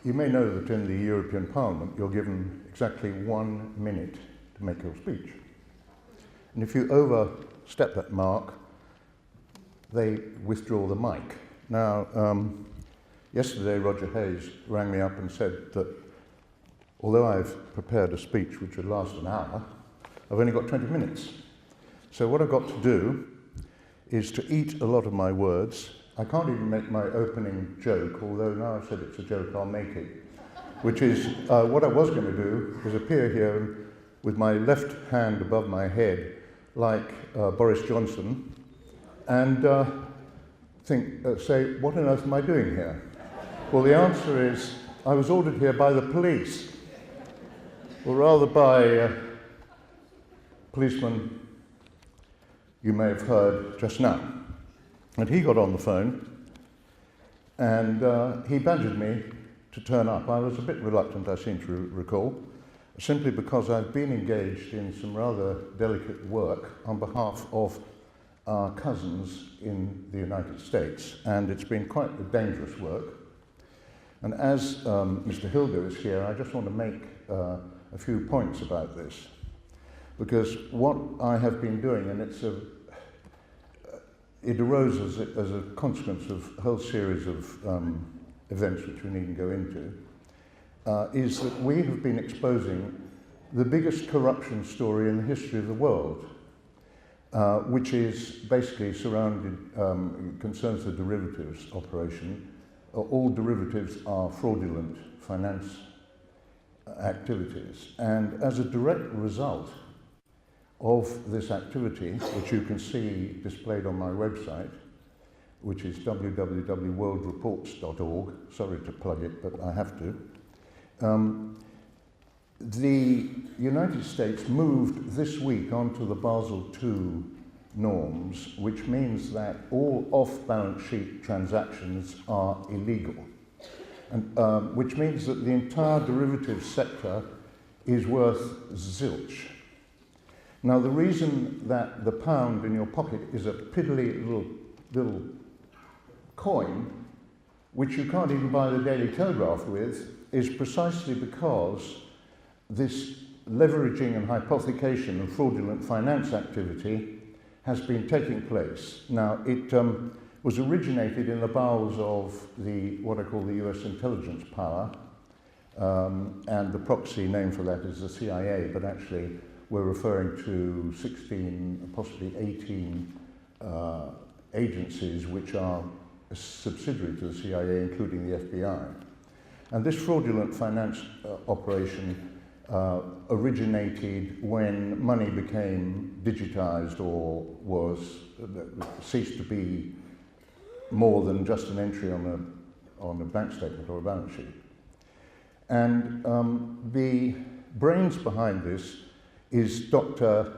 You may know that in the European Parliament you're given exactly 1 minute to make your speech. And if you overstep that mark, they withdraw the mic. Now, yesterday Roger Hayes rang me up and said that although I've prepared a speech which would last an hour, I've only got 20 minutes. So what I've got to do is to eat a lot of my words. I can't even make my opening joke, although now I've said it's a joke, I'll make it. Which is, what I was going to do is appear here with my left hand above my head, like Boris Johnson, and say, what on earth am I doing here? Well, the answer is, I was ordered here by the police, or rather by policeman you may have heard just now. And he got on the phone and he badgered me to turn up. I was a bit reluctant, I seem to recall, simply because I've been engaged in some rather delicate work on behalf of our cousins in the United States, and it's been quite a dangerous work. And as Mr. Hilger is here, I just want to make a few points about this, because what I have been doing, and it arose as a consequence of a whole series of events which we needn't go into, is that we have been exposing the biggest corruption story in the history of the world, which is basically concerns the derivatives operation. All derivatives are fraudulent finance activities, and as a direct result of this activity, which you can see displayed on my website, which is www.worldreports.org. Sorry to plug it, but I have to. The United States moved this week onto the Basel II norms, which means that all off-balance sheet transactions are illegal, and which means that the entire derivatives sector is worth zilch. Now, the reason that the pound in your pocket is a piddly little coin, which you can't even buy the Daily Telegraph with, is precisely because this leveraging and hypothecation of fraudulent finance activity has been taking place. Now, it was originated in the bowels of what I call the US intelligence power, and the proxy name for that is the CIA, but actually we're referring to 16, possibly 18 agencies which are a subsidiary to the CIA, including the FBI. And this fraudulent finance operation originated when money became digitized or ceased to be more than just an entry on a bank statement or a balance sheet. And the brains behind this is Dr.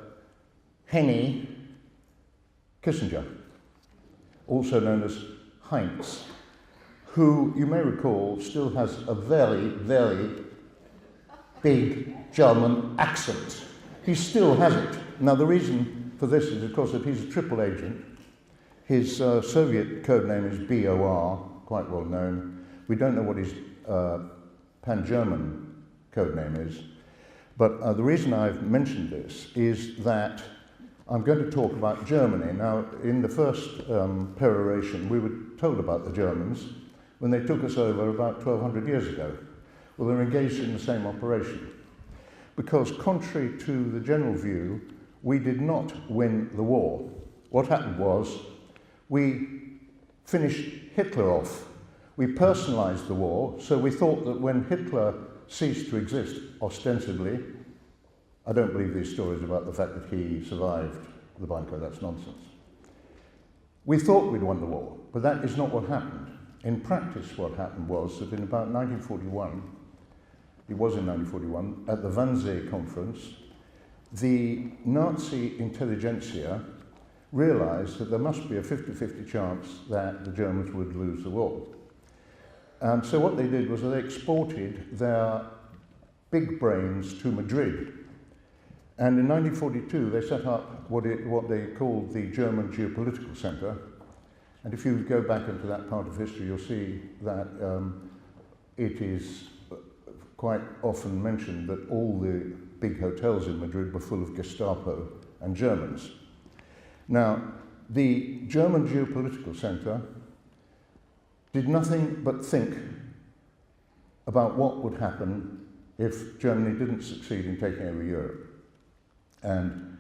Henry Kissinger, also known as Heinz, who you may recall still has a very, very big German accent. He still has it. Now, the reason for this is, of course, that he's a triple agent. His Soviet code name is BOR, quite well known. We don't know what his Pan-German code name is. But the reason I've mentioned this is that I'm going to talk about Germany. Now, in the first peroration, we were told about the Germans when they took us over about 1,200 years ago. Well, they're engaged in the same operation. Because contrary to the general view, we did not win the war. What happened was we finished Hitler off. We personalized the war, so we thought that when Hitler ceased to exist, ostensibly, I don't believe these stories about the fact that he survived the bunker, that's nonsense. We thought we'd won the war, but that is not what happened. In practice, what happened was that in about 1941, it was in 1941, at the Wannsee Conference, the Nazi intelligentsia realized that there must be a 50-50 chance that the Germans would lose the war. And so what they did was they exported their big brains to Madrid. And in 1942, they set up what they called the German Geopolitical Center. And if you go back into that part of history, you'll see that it is quite often mentioned that all the big hotels in Madrid were full of Gestapo and Germans. Now, the German geopolitical centre did nothing but think about what would happen if Germany didn't succeed in taking over Europe. And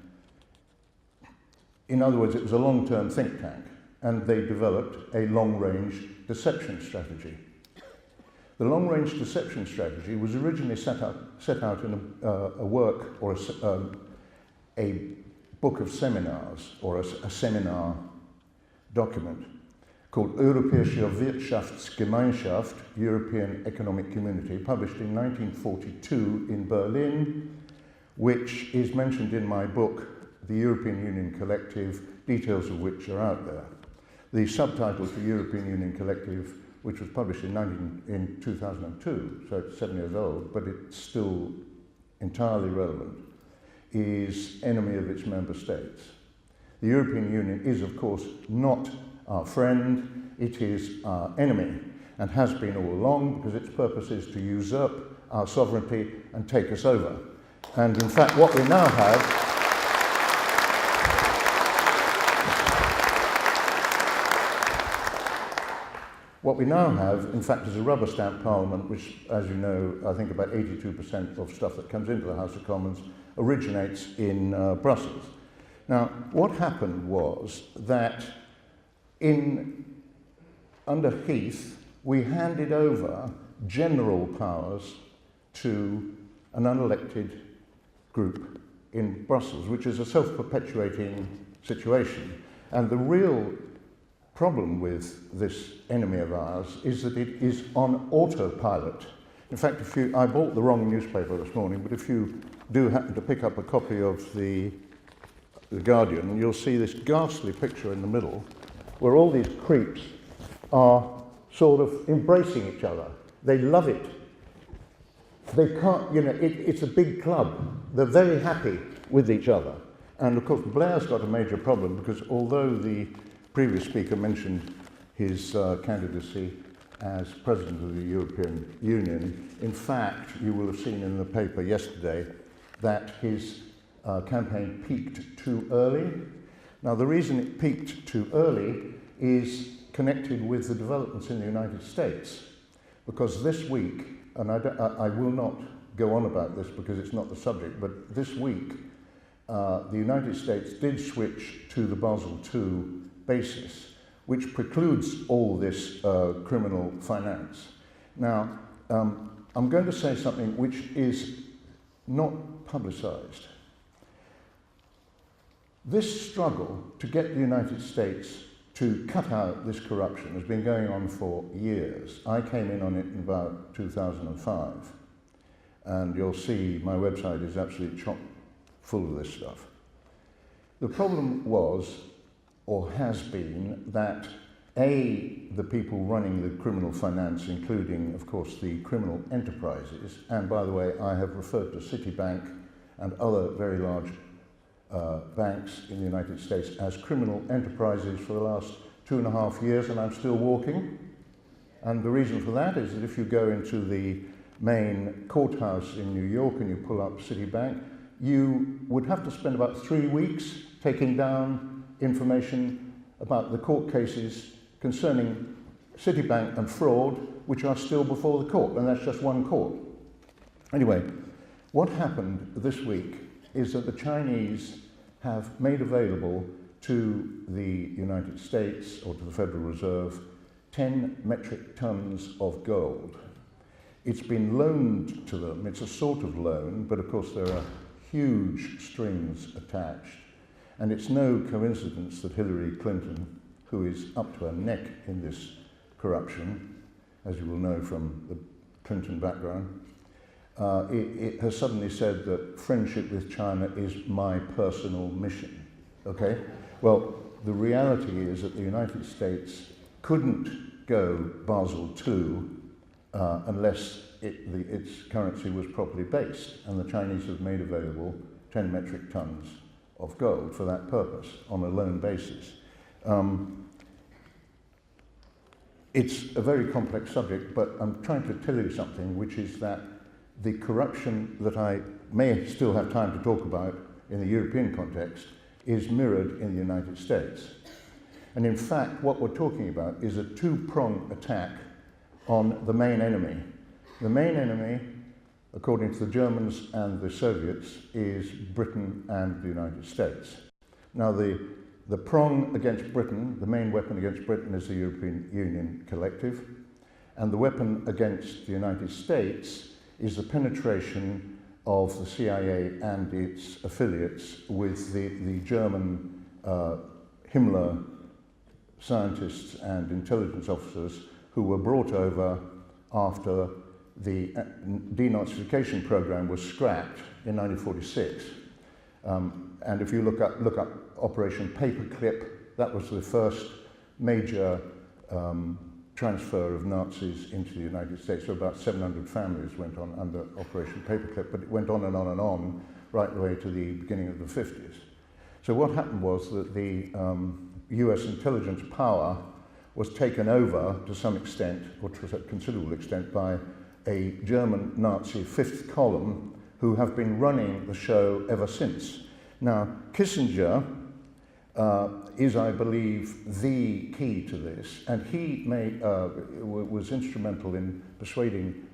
in other words, it was a long-term think tank, and they developed a long-range deception strategy. The long-range deception strategy was originally set out in a work or a book of seminars, or a seminar document called Europäische Wirtschaftsgemeinschaft, European Economic Community, published in 1942 in Berlin, which is mentioned in my book, The European Union Collective, details of which are out there. The subtitle for European Union Collective, which was published in 2002, so it's 7 years old, but it's still entirely relevant, is enemy of its member states. The European Union is, of course, not our friend, it is our enemy, and has been all along, because its purpose is to usurp our sovereignty and take us over. And in fact, what we now have in fact, is a rubber stamp parliament, which, as you know, I think about 82% of stuff that comes into the House of Commons originates in Brussels. Now, what happened was that under Heath, we handed over general powers to an unelected group in Brussels, which is a self-perpetuating situation. And the real problem with this enemy of ours is that it is on autopilot. In fact, I bought the wrong newspaper this morning, but if you do happen to pick up a copy of the Guardian, you'll see this ghastly picture in the middle where all these creeps are sort of embracing each other. They love it. They can't, it's a big club. They're very happy with each other. And of course, Blair's got a major problem, because although the previous speaker mentioned his candidacy as President of the European Union, in fact, you will have seen in the paper yesterday that his campaign peaked too early. Now, the reason it peaked too early is connected with the developments in the United States, because this week, and I will not go on about this because it's not the subject, but this week, the United States did switch to the Basel II basis, which precludes all this criminal finance. Now, I'm going to say something which is not publicized. This struggle to get the United States to cut out this corruption has been going on for years. I came in on it in about 2005, and you'll see my website is absolutely chock full of this stuff. The problem was, or has been, that the people running the criminal finance, including, of course, the criminal enterprises, and by the way, I have referred to Citibank and other very large banks in the United States as criminal enterprises for the last 2.5 years, and I'm still walking. And the reason for that is that if you go into the main courthouse in New York and you pull up Citibank, you would have to spend about 3 weeks taking down information about the court cases concerning Citibank and fraud, which are still before the court, and that's just one court. Anyway, what happened this week is that the Chinese have made available to the United States, or to the Federal Reserve, 10 metric tons of gold. It's been loaned to them. It's a sort of loan, but of course there are huge strings attached. And it's no coincidence that Hillary Clinton, who is up to her neck in this corruption, as you will know from the Clinton background, it has suddenly said that friendship with China is my personal mission, okay? Well, the reality is that the United States couldn't go Basel II unless its currency was properly based, and the Chinese have made available 10 metric tons of gold for that purpose on a loan basis. It's a very complex subject, but I'm trying to tell you something, which is that the corruption that I may still have time to talk about in the European context is mirrored in the United States. And in fact, what we're talking about is a two-pronged attack on the main enemy. The main enemy, according to the Germans and the Soviets, is Britain and the United States. Now, the prong against Britain, the main weapon against Britain, is the European Union collective, and the weapon against the United States is the penetration of the CIA and its affiliates with the German Himmler scientists and intelligence officers who were brought over after the denazification program was scrapped in 1946. And if you look up Operation Paperclip, that was the first major transfer of Nazis into the United States. So about 700 families went on under Operation Paperclip, but it went on and on and on right the way to the beginning of the 50s. So what happened was that the US intelligence power was taken over to some extent, or to a considerable extent, by a German Nazi fifth column who have been running the show ever since. Now, Kissinger is, I believe, the key to this, and he was instrumental in persuading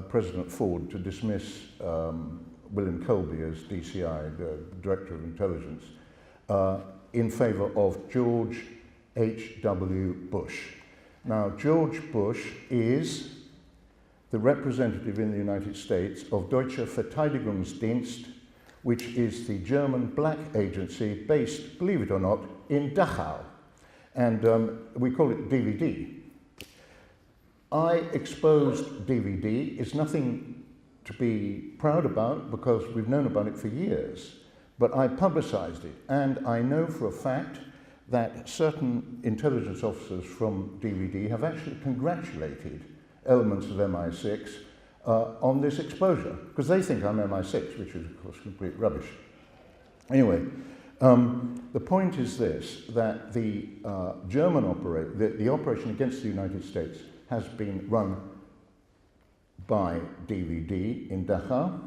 President Ford to dismiss William Colby as DCI, the Director of Intelligence, in favor of George H.W. Bush. Now, George Bush is the representative in the United States of Deutsche Verteidigungsdienst, which is the German black agency based, believe it or not, in Dachau. And we call it DVD. I exposed DVD. It's nothing to be proud about because we've known about it for years. But I publicized it, and I know for a fact that certain intelligence officers from DVD have actually congratulated elements of MI6 on this exposure, because they think I'm MI6, which is, of course, complete rubbish. Anyway, the point is this, that the the operation against the United States has been run by DVD in Dachau,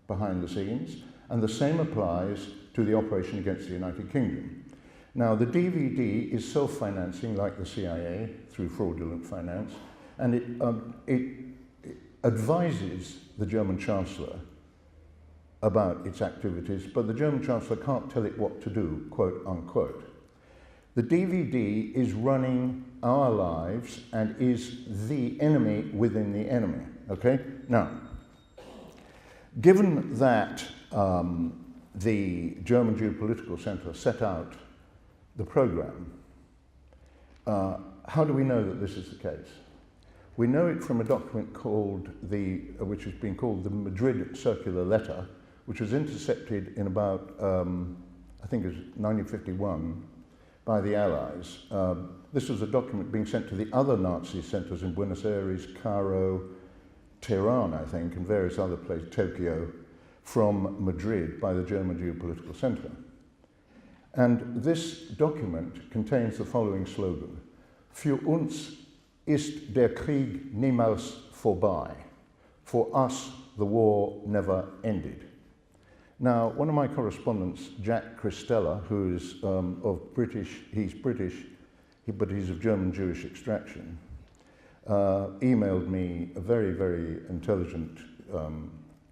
behind the scenes, and the same applies to the operation against the United Kingdom. Now, the DVD is self-financing, like the CIA, through fraudulent finance, and it advises the German Chancellor about its activities, but the German Chancellor can't tell it what to do, quote unquote. The DVD is running our lives and is the enemy within the enemy, okay? Now, given that the German Geopolitical Center set out the program, how do we know that this is the case? We know it from a document called which has been called the Madrid Circular Letter, which was intercepted in about, I think it was 1951, by the Allies. This was a document being sent to the other Nazi centers in Buenos Aires, Cairo, Tehran, I think, and various other places, Tokyo, from Madrid by the German Geopolitical Center. And this document contains the following slogan: Für uns ist der Krieg niemals vorbei. For us, the war never ended. Now, one of my correspondents, Jack Christella, who is he's British, but he's of German Jewish extraction, emailed me a very, very intelligent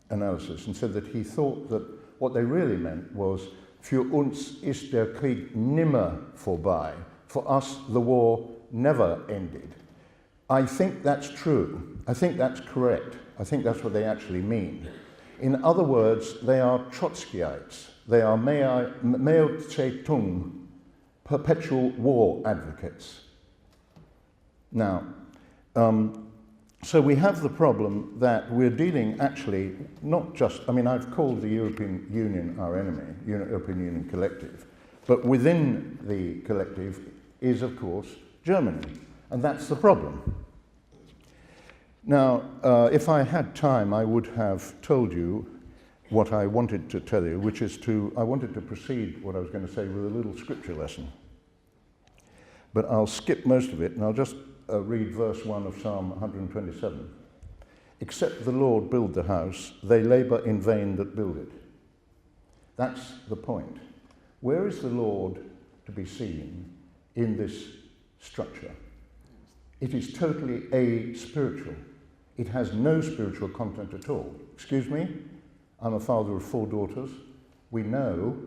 analysis and said that he thought that what they really meant was Für uns ist der Krieg nimmer vorbei. For us, the war never ended. I think that's true. I think that's correct. I think that's what they actually mean. In other words, they are Trotskyites. They are Mao Zedong, perpetual war advocates. Now, so we have the problem that we're dealing actually not just, I mean, I've called the European Union our enemy, European Union collective, but within the collective is, of course, Germany, and that's the problem. Now, if I had time, I would have told you what I wanted to tell you, which is I wanted to proceed what I was going to say with a little scripture lesson. But I'll skip most of it, and I'll just read verse 1 of Psalm 127. Except the Lord build the house, they labour in vain that build it. That's the point. Where is the Lord to be seen in this structure? It is totally aspiritual. It has no spiritual content at all. Excuse me, I'm a father of 4 daughters. We know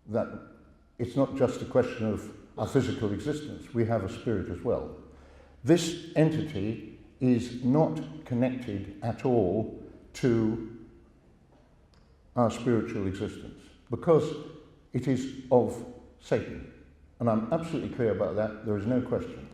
that it's not just a question of our physical existence. We have a spirit as well. This entity is not connected at all to our spiritual existence because it is of Satan. And I'm absolutely clear about that. There is no question.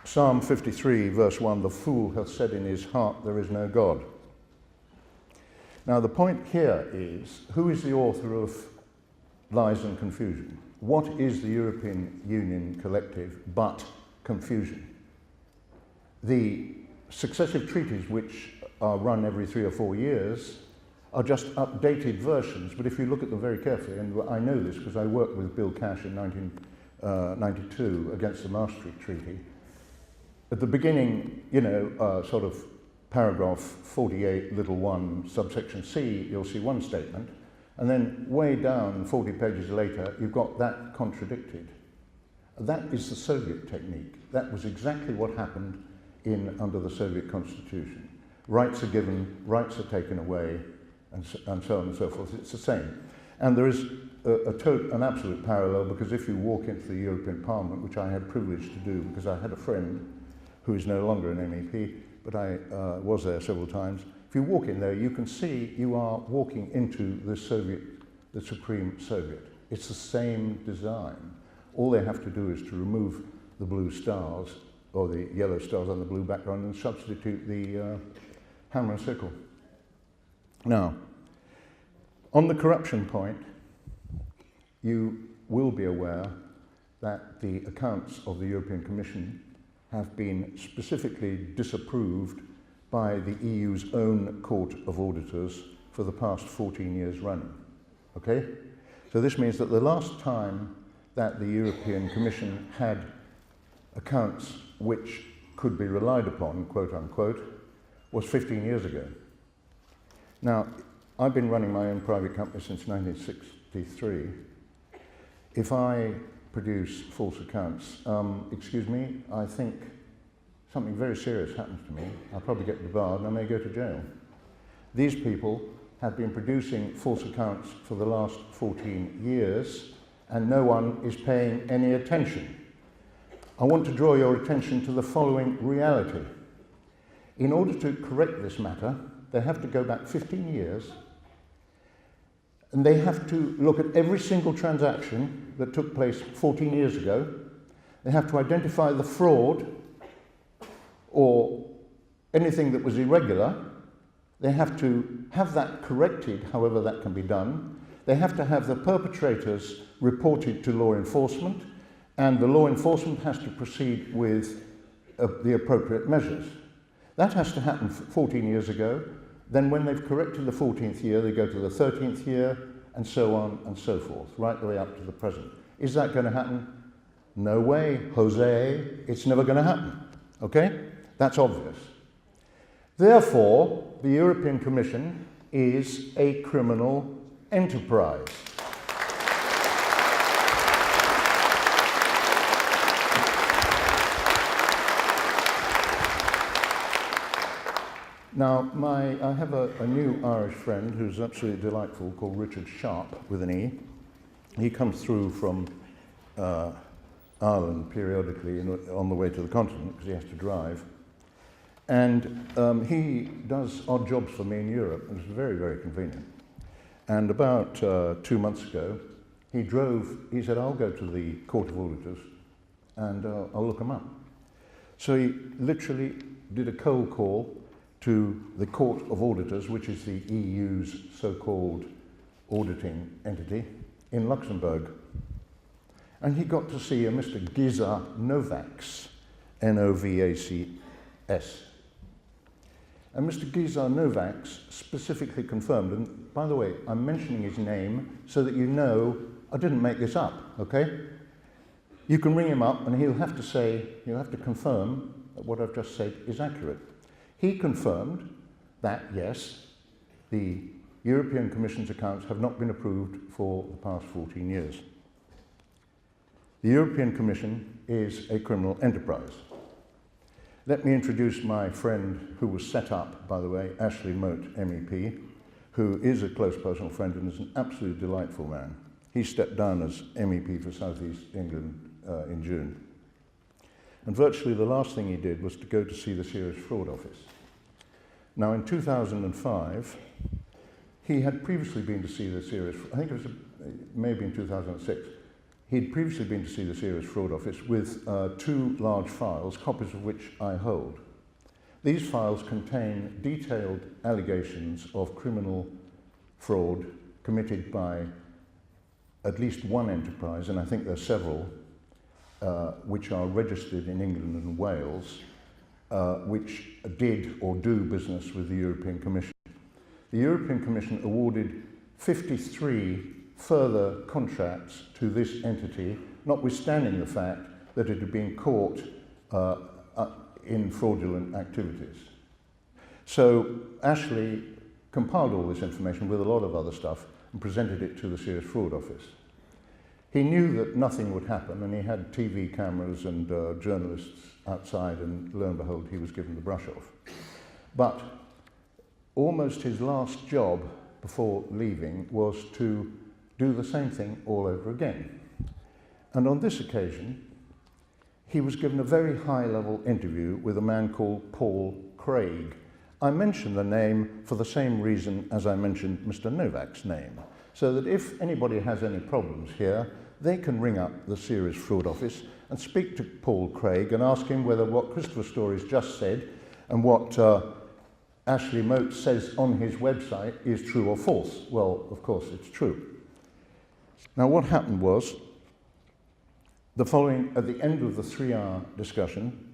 Psalm 53, verse 1, the fool hath said in his heart, there is no God. Now, the point here is, who is the author of lies and confusion? What is the European Union collective but confusion? The successive treaties, which are run every 3 or 4 years, are just updated versions. But if you look at them very carefully, and I know this because I worked with Bill Cash in 1992 against the Maastricht Treaty, at the beginning, sort of paragraph 48, little 1, subsection C, you'll see one statement, and then way down 40 pages later, you've got that contradicted. That is the Soviet technique. That was exactly what happened under the Soviet constitution. Rights are given, rights are taken away, and so on and so forth. It's the same. And there is an absolute parallel, because if you walk into the European Parliament, which I had privilege to do because I had a friend who is no longer an MEP, but I was there several times. If you walk in there, you can see you are walking into the Supreme Soviet. It's the same design. All they have to do is to remove the blue stars, or the yellow stars on the blue background, and substitute the hammer and sickle. Now, on the corruption point, you will be aware that the accounts of the European Commission have been specifically disapproved by the EU's own Court of Auditors for the past 14 years running. Okay? So this means that the last time that the European Commission had accounts which could be relied upon, quote unquote, was 15 years ago. Now, I've been running my own private company since 1963. If I produce false accounts, excuse me, I think something very serious happens to me. I'll probably get debarred and I may go to jail. These people have been producing false accounts for the last 14 years and no one is paying any attention. I want to draw your attention to the following reality. In order to correct this matter, they have to go back 15 years and they have to look at every single transaction that took place 14 years ago. They have to identify the fraud or anything that was irregular. They have to have that corrected, however that can be done. They have to have the perpetrators reported to law enforcement, and the law enforcement has to proceed with the appropriate measures. That has to happen 14 years ago. Then when they've corrected the 14th year, they go to the 13th year, and so on and so forth, right the way up to the present. Is that going to happen? No way, Jose. It's never going to happen. Okay? That's obvious. Therefore, the European Commission is a criminal enterprise. Now, I have a new Irish friend who's absolutely delightful, called Richard Sharp, with an E. He comes through from Ireland periodically on the way to the continent, because he has to drive. And he does odd jobs for me in Europe, and it's very, very convenient. And about 2 months ago, he said, I'll go to the Court of Auditors and I'll look them up. So he literally did a cold call to the Court of Auditors, which is the EU's so-called auditing entity, in Luxembourg. And he got to see a Mr. Giza Novacs, N-O-V-A-C-S. And Mr. Gizar Novaks specifically confirmed, and by the way, I'm mentioning his name so that you know I didn't make this up, okay? You can ring him up and he'll have to confirm that what I've just said is accurate. He confirmed that, yes, the European Commission's accounts have not been approved for the past 14 years. The European Commission is a criminal enterprise. Let me introduce my friend who was set up, by the way, Ashley Moat, MEP, who is a close personal friend and is an absolutely delightful man. He stepped down as MEP for South East England in June. And virtually the last thing he did was to go to see the Serious Fraud Office. Now in 2005, he had previously been to see the Serious, I think it was maybe in 2006, he'd previously been to see the Serious Fraud Office with 2 large files, copies of which I hold. These files contain detailed allegations of criminal fraud committed by at least one enterprise, and I think there are several, which are registered in England and Wales, which did or do business with the European Commission. The European Commission awarded 53 further contracts to this entity, notwithstanding the fact that it had been caught in fraudulent activities. So Ashley compiled all this information with a lot of other stuff and presented it to the Serious Fraud Office. He knew that nothing would happen, and he had TV cameras and journalists outside, and lo and behold, he was given the brush off. But almost his last job before leaving was to do the same thing all over again. And on this occasion, he was given a very high-level interview with a man called Paul Craig. I mention the name for the same reason as I mentioned Mr. Novak's name, so that if anybody has any problems here, they can ring up the Serious Fraud Office and speak to Paul Craig and ask him whether what Christopher Story's just said and what Ashley Moat says on his website is true or false. Well, of course, it's true. Now, what happened was, at the end of the 3-hour discussion,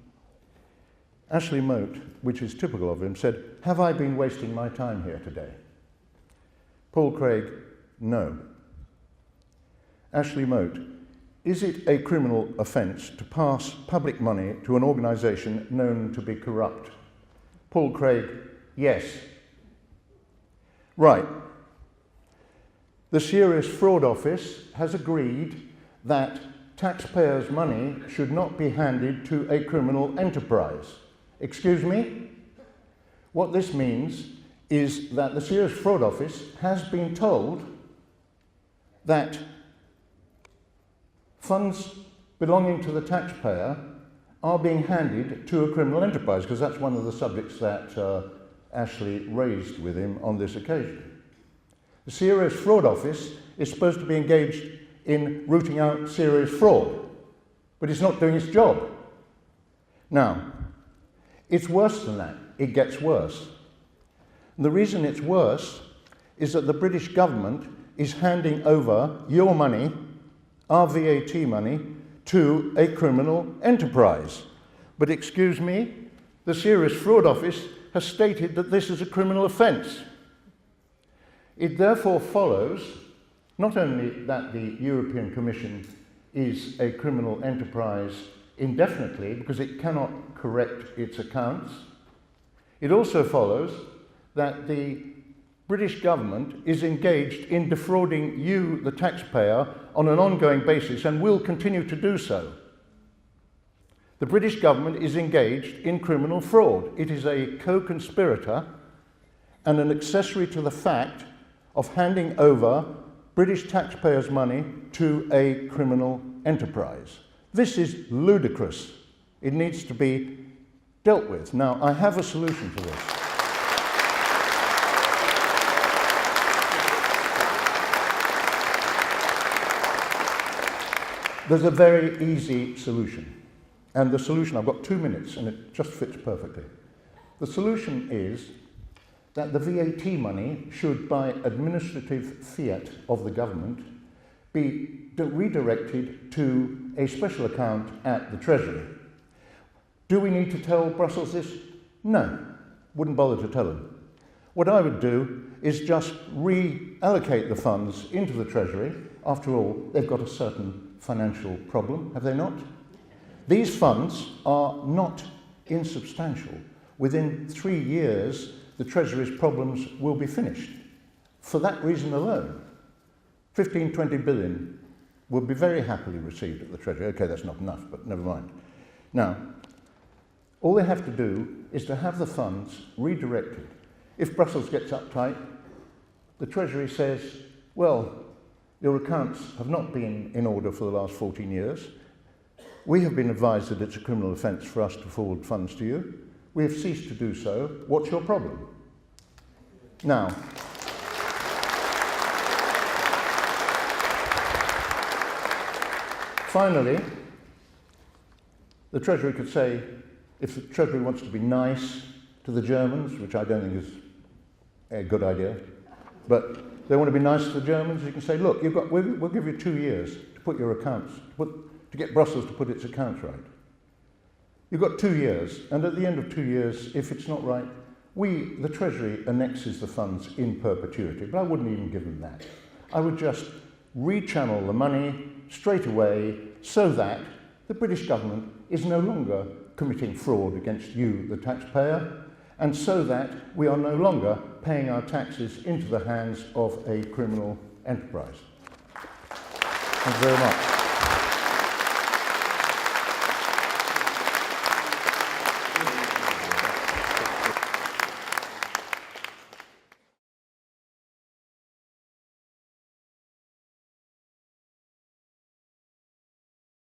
Ashley Moat, which is typical of him, said, "Have I been wasting my time here today?" Paul Craig, no. Ashley Moat, is it a criminal offence to pass public money to an organisation known to be corrupt? Paul Craig, yes. Right. The Serious Fraud Office has agreed that taxpayers' money should not be handed to a criminal enterprise. Excuse me? What this means is that the Serious Fraud Office has been told that funds belonging to the taxpayer are being handed to a criminal enterprise, because that's one of the subjects that Ashley raised with him on this occasion. The Serious Fraud Office is supposed to be engaged in rooting out serious fraud, but it's not doing its job. Now, it's worse than that. It gets worse. And the reason it's worse is that the British government is handing over your money, our VAT money, to a criminal enterprise. But excuse me, the Serious Fraud Office has stated that this is a criminal offence. It therefore follows not only that the European Commission is a criminal enterprise indefinitely because it cannot correct its accounts, it also follows that the British government is engaged in defrauding you, the taxpayer, on an ongoing basis and will continue to do so. The British government is engaged in criminal fraud. It is a co-conspirator and an accessory to the fact of handing over British taxpayers' money to a criminal enterprise. This is ludicrous. It needs to be dealt with. Now, I have a solution to this. There's a very easy solution. And the solution, I've got 2 minutes, and it just fits perfectly. The solution is that the VAT money should, by administrative fiat of the government, be redirected to a special account at the Treasury. Do we need to tell Brussels this? No. wouldn't bother to tell them. What I would do is just reallocate the funds into the Treasury. After all, they've got a certain financial problem, have they not? These funds are not insubstantial. Within 3 years, the Treasury's problems will be finished. For that reason alone, 15, 20 billion will be very happily received at the Treasury. Okay, that's not enough, but never mind. Now, all they have to do is to have the funds redirected. If Brussels gets uptight, the Treasury says, well, your accounts have not been in order for the last 14 years. We have been advised that it's a criminal offence for us to forward funds to you. We have ceased to do so. What's your problem? Now, finally, the Treasury could say, if the Treasury wants to be nice to the Germans, which I don't think is a good idea, but they want to be nice to the Germans, you can say, look, we'll give you 2 years to put your accounts, to get Brussels to put its accounts right. You've got 2 years, and at the end of 2 years, if it's not right, the Treasury annexes the funds in perpetuity, but I wouldn't even give them that. I would just rechannel the money straight away so that the British government is no longer committing fraud against you, the taxpayer, and so that we are no longer paying our taxes into the hands of a criminal enterprise. Thank you very much.